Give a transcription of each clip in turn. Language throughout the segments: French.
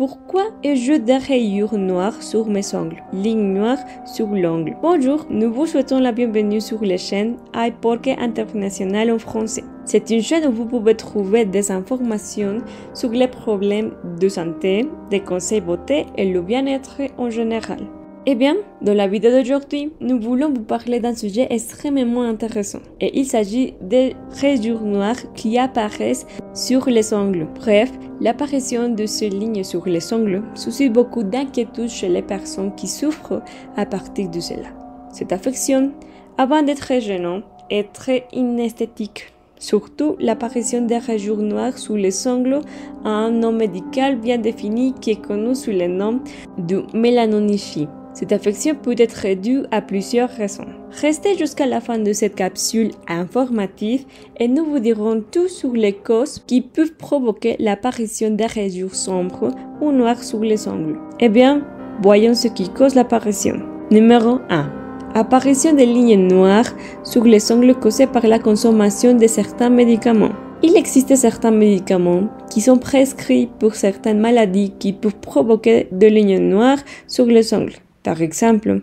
Pourquoi ai-je des rayures noires sur mes ongles? Lignes noires sur l'ongle. Bonjour, nous vous souhaitons la bienvenue sur la chaîne iPorke International en français. C'est une chaîne où vous pouvez trouver des informations sur les problèmes de santé, des conseils beauté et le bien-être en général. Eh bien, dans la vidéo d'aujourd'hui, nous voulons vous parler d'un sujet extrêmement intéressant. Et il s'agit des rayures noires qui apparaissent sur les ongles. Bref, l'apparition de ces lignes sur les ongles suscite beaucoup d'inquiétude chez les personnes qui souffrent à partir de cela. Cette affection, avant d'être très gênante, est très inesthétique. Surtout, l'apparition des rayures noires sous les ongles a un nom médical bien défini qui est connu sous le nom de mélanonychie. Cette affection peut être due à plusieurs raisons. Restez jusqu'à la fin de cette capsule informative et nous vous dirons tout sur les causes qui peuvent provoquer l'apparition des rayures sombres ou noires sur les ongles. Eh bien, voyons ce qui cause l'apparition. Numéro 1. Apparition des lignes noires sur les ongles causées par la consommation de certains médicaments. Il existe certains médicaments qui sont prescrits pour certaines maladies qui peuvent provoquer des lignes noires sur les ongles. Par exemple,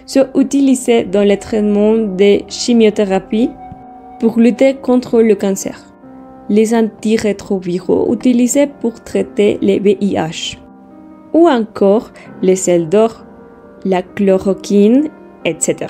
ceux utilisés dans le traitement de chimiothérapie pour lutter contre le cancer, les antirétroviraux utilisés pour traiter le VIH, ou encore les sels d'or, la chloroquine, etc.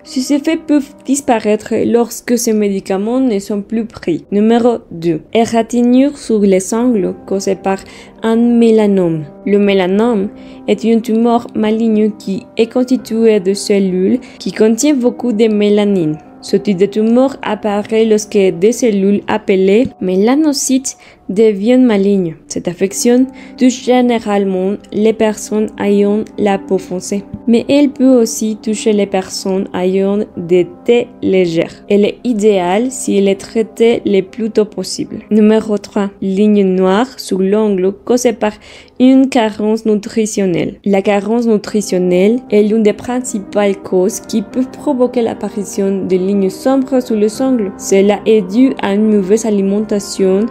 Ces effets peuvent disparaître lorsque ces médicaments ne sont plus pris. Numéro 2. Égratignure sur les ongles causée par un mélanome. Le mélanome est une tumeur maligne qui est constituée de cellules qui contiennent beaucoup de mélanine. Ce type de tumeur apparaît lorsque des cellules appelées mélanocytes deviennent malignes. Cette affection touche généralement les personnes ayant la peau foncée, mais elle peut aussi toucher les personnes ayant des têtes légères. Elle est idéale si elle est traitée le plus tôt possible. Numéro 3. Ligne noire sur l'ongle causée par une carence nutritionnelle. La carence nutritionnelle est l'une des principales causes qui peuvent provoquer l'apparition de lignes sombres sur les ongles. Cela est dû à une mauvaise alimentation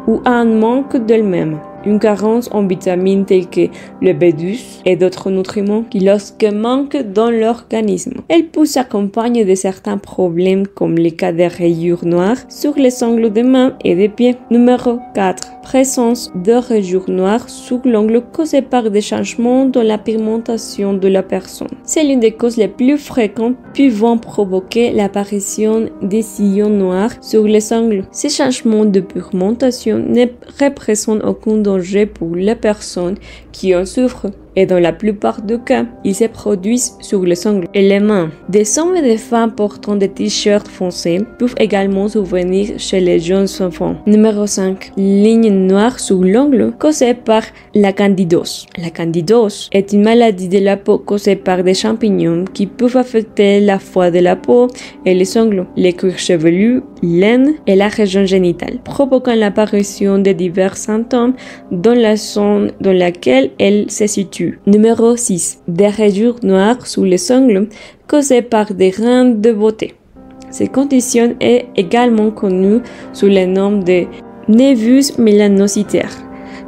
ou à un manque d'elle-même. Une carence en vitamines telles que le B12 et d'autres nutriments qui lorsque manquent dans l'organisme. Elle peut s'accompagner de certains problèmes comme les cas de rayures noires sur les ongles des mains et des pieds. Numéro 4. Présence de rayures noires sur l'ongle causées par des changements dans la pigmentation de la personne. C'est l'une des causes les plus fréquentes pouvant provoquer l'apparition des sillons noirs sur les ongles. Ces changements de pigmentation ne représentent aucun danger pour les personnes qui en souffrent et dans la plupart des cas, ils se produisent sur les ongles et les mains. Des hommes et des femmes portant des t-shirts foncés peuvent également survenir chez les jeunes enfants. Numéro 5. Ligne noire sur l'ongle causée par la candidose. La candidose est une maladie de la peau causée par des champignons qui peuvent affecter la foie de la peau et les ongles, les cuirs chevelus, l'aine et la région génitale, provoquant l'apparition de divers symptômes dans la zone dans laquelle elle se situe. Numéro 6. Des rayures noires sous les ongles causées par des reins de beauté. Cette condition est également connue sous le nom de névus mélanocytaire.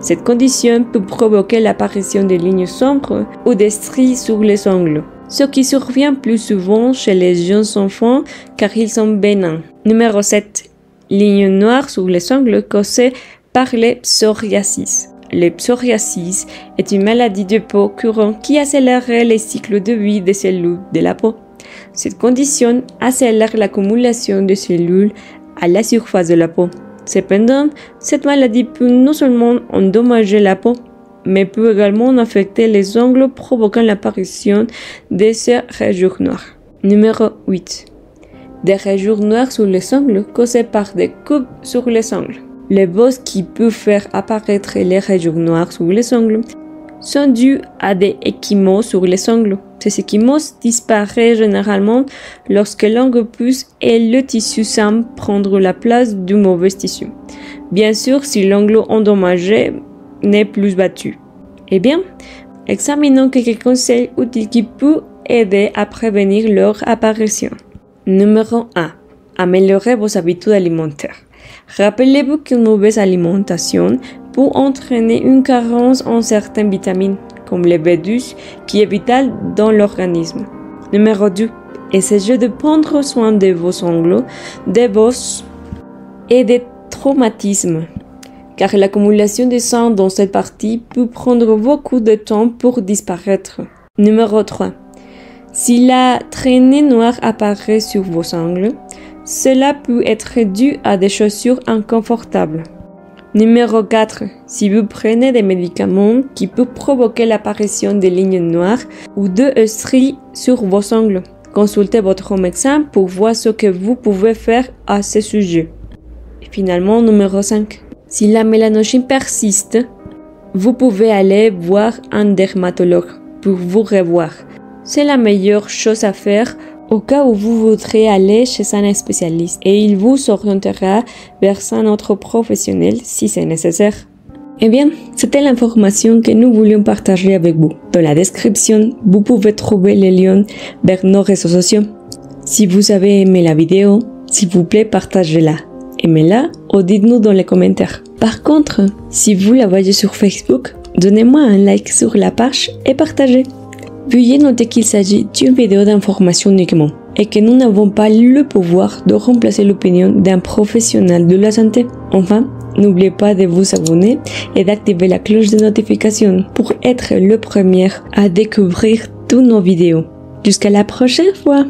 Cette condition peut provoquer l'apparition de lignes sombres ou des stries sur les ongles, ce qui survient plus souvent chez les jeunes enfants car ils sont bénins. Numéro 7. Lignes noires sur les ongles causées par les psoriasis. Le psoriasis est une maladie de peau courante qui accélère les cycles de vie des cellules de la peau. Cette condition accélère l'accumulation de cellules à la surface de la peau. Cependant, cette maladie peut non seulement endommager la peau, mais peut également affecter les ongles provoquant l'apparition de ces rayures noires. Numéro 8. Des rayures noires sur les ongles causées par des coupes sur les ongles. Les bosses qui peuvent faire apparaître les rayures noires sur les ongles sont dues à des ecchymoses sur les ongles. Ces ecchymoses disparaissent généralement lorsque l'ongle pousse et le tissu semble prendre la place du mauvais tissu. Bien sûr, si l'ongle endommagé n'est plus battu. Eh bien, examinons quelques conseils utiles qui peuvent aider à prévenir leur apparition. Numéro 1. Améliorez vos habitudes alimentaires. Rappelez-vous qu'une mauvaise alimentation peut entraîner une carence en certaines vitamines, comme le B12, qui est vital dans l'organisme. Numéro 2. Essayez de prendre soin de vos ongles, des bosses et des traumatismes, car l'accumulation de sang dans cette partie peut prendre beaucoup de temps pour disparaître. Numéro 3. Si la traînée noire apparaît sur vos ongles, cela peut être dû à des chaussures inconfortables. Numéro 4. Si vous prenez des médicaments qui peuvent provoquer l'apparition de lignes noires ou de stries sur vos ongles, consultez votre médecin pour voir ce que vous pouvez faire à ce sujet. Et finalement, numéro 5. Si la mélanogène persiste, vous pouvez aller voir un dermatologue pour vous revoir. C'est la meilleure chose à faire au cas où vous voudrez aller chez un spécialiste et il vous orientera vers un autre professionnel si c'est nécessaire. Eh bien, c'était l'information que nous voulions partager avec vous. Dans la description, vous pouvez trouver les liens vers nos réseaux sociaux. Si vous avez aimé la vidéo, s'il vous plaît, partagez-la. Aimez-la ou dites-nous dans les commentaires. Par contre, si vous la voyez sur Facebook, donnez-moi un like sur la page et partagez. Veuillez noter qu'il s'agit d'une vidéo d'information uniquement et que nous n'avons pas le pouvoir de remplacer l'opinion d'un professionnel de la santé. Enfin, n'oubliez pas de vous abonner et d'activer la cloche de notification pour être le premier à découvrir toutes nos vidéos. Jusqu'à la prochaine fois!